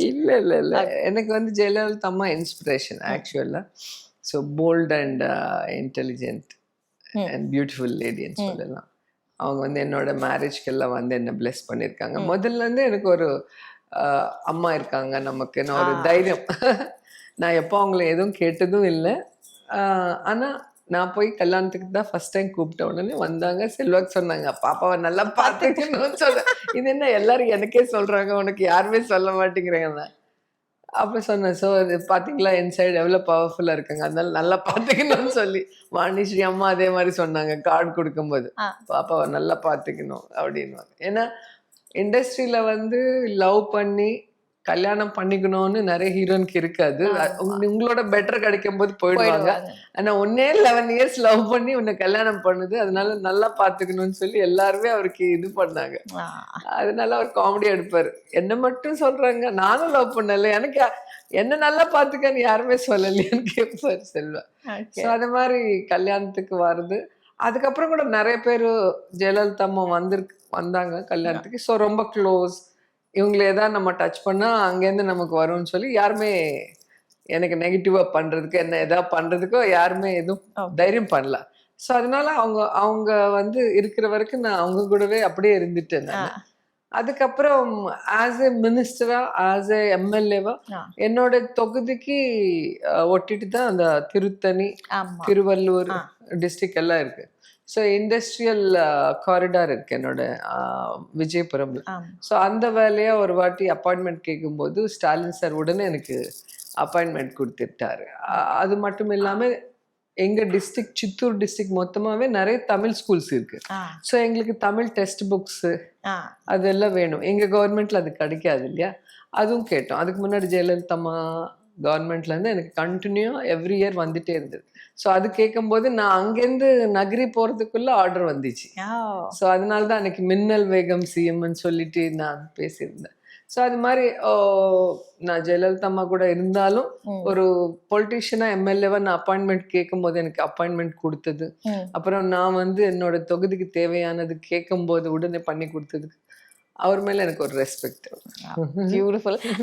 இல்ல இல்ல இல்ல எனக்கு வந்து ஜெயலலிதா அம்மா inspiration actually. So bold and intelligent and beautiful லேடின்னு சொல்லலாம். அவங்க வந்து என்னோட மேரேஜ்க்கெல்லாம் வந்து என்ன பிளெஸ் பண்ணியிருக்காங்க. முதல்ல இருந்து எனக்கு ஒரு அம்மா இருக்காங்க நமக்குன்னு ஒரு தைரியம். நான் எப்போ அவங்கள எதுவும் கேட்டதும் இல்லை. ஆனால் நான் போய் கல்யாணத்துக்கு தான் ஃபர்ஸ்ட் டைம் கூப்பிட்ட உடனே வந்தாங்க. செல்வாக்கு சொன்னாங்க, பாப்பாவை நல்லா பார்த்துக்கணும்னு சொல்ல. இது என்ன எல்லாரும் எனக்கே சொல்றாங்க, உனக்கு யாருமே சொல்ல மாட்டேங்கிறாங்க. அப்ப சொன்னேன், ஸோ இது பார்த்தீங்களா இன்சைடு எவ்வளோ பவர்ஃபுல்லாக இருக்காங்க, அதனால நல்லா பார்த்துக்கணும்னு சொல்லி வாணிஸ்ரீ அம்மா அதே மாதிரி சொன்னாங்க கார்டு கொடுக்கும்போது, பாப்பாவை நல்லா பார்த்துக்கணும் அப்படின்வாங்க. ஏன்னா இண்டஸ்ட்ரியில் வந்து லவ் பண்ணி கல்யாணம் பண்ணிக்கணும்னு நிறைய ஹீரோனுக்கு இருக்காது. உங்களோட பெட்டர் கிடைக்கும் போது போயிடுவாங்க. ஆனா ஒன்னே 11 இயர்ஸ் லவ் பண்ணி உன்னை கல்யாணம் பண்ணுது, அதனால நல்லா பாத்துக்கணும்னு சொல்லி எல்லாருமே அவருக்கு இது பண்ணாங்க. அதனால அவர் காமெடி எடுப்பாரு. என்ன மட்டும் சொல்றாங்க, நானும் லவ் பண்ணல, எனக்கு என்ன நல்லா பாத்துக்கன்னு யாருமே சொல்லலையான்னு கேட்பாரு செல்வா. ஸோ அது மாதிரி கல்யாணத்துக்கு வருது. அதுக்கப்புறம் கூட நிறைய பேர் ஜெயலலிதா அம்மா வந்தாங்க கல்யாணத்துக்கு. ஸோ ரொம்ப க்ளோஸ். இவங்களை ஏதாவது நம்ம டச் பண்ணால் அங்கேருந்து நமக்கு வரும்னு சொல்லி யாருமே எனக்கு நெகட்டிவாக பண்ணுறதுக்கு என்ன எதாவது பண்ணுறதுக்கோ யாருமே எதுவும் தைரியம் பண்ணல. ஸோ அதனால அவங்க வந்து இருக்கிற வரைக்கும் நான் அவங்க கூடவே அப்படியே இருந்துட்டேன் நான். அதுக்கப்புறம் ஆஸ் ஏ மினிஸ்டரா ஆஸ் ஏ எம்எல்ஏவா என்னோட தொகுதிக்கு ஒட்டிட்டு தான் அந்த திருத்தணி, திருவள்ளூர் டிஸ்ட்ரிக்ட் எல்லாம் இருக்கு. ஸோ இண்டஸ்ட்ரியல் காரிடார் இருக்கு என்னோட விஜயபுரம்ல. ஸோ அந்த வேலையா ஒரு வாட்டி அப்பாயின்மெண்ட் கேட்கும்போது ஸ்டாலின் சார் உடனே எனக்கு அப்பாயின்மெண்ட் கொடுத்துட்டாரு. அது மட்டும் இல்லாமல் எங்க டிஸ்ட்ரிக்ட் சித்தூர் டிஸ்ட்ரிக்ட் மொத்தமாவே நிறைய தமிழ் ஸ்கூல்ஸ் இருக்கு. ஸோ எங்களுக்கு தமிழ் டெக்ஸ்ட் புக்ஸ் அதெல்லாம் வேணும். எங்க கவர்மெண்ட்ல அது கிடைக்காது இல்லையா, அதுவும் கேட்டோம். அதுக்கு முன்னாடி ஜெயலலிதா அம்மா கவர்மெண்ட்ல இருந்து எனக்கு கண்டினியூ எவ்ரி இயர் வந்துட்டே இருந்தது. ஸோ அது கேட்கும்போது நான் அங்கேருந்து நகரி போறதுக்குள்ள ஆர்டர் வந்துச்சு. ஸோ அதனால தான் அன்னைக்கு மின்னல் வேகம் சிஎம்னு சொல்லிட்டு நான் பேசியிருந்தேன். ஸோ அது மாதிரி நான் ஜெயலலிதா அம்மா கூட இருந்தாலும் ஒரு பொலிட்டீஷியனா எம்எல்ஏவா நான் அப்பாயின்மெண்ட் கேட்கும் போது எனக்கு அப்பாயின்மெண்ட் கொடுத்தது, அப்புறம் நான் வந்து என்னோட தொகுதிக்கு தேவையானது கேட்கும் போது உடனே பண்ணி கொடுத்ததுக்கு அவர் மேல எனக்கு ஒரு ரெஸ்பெக்ட். பியூட்டிஃபுல்.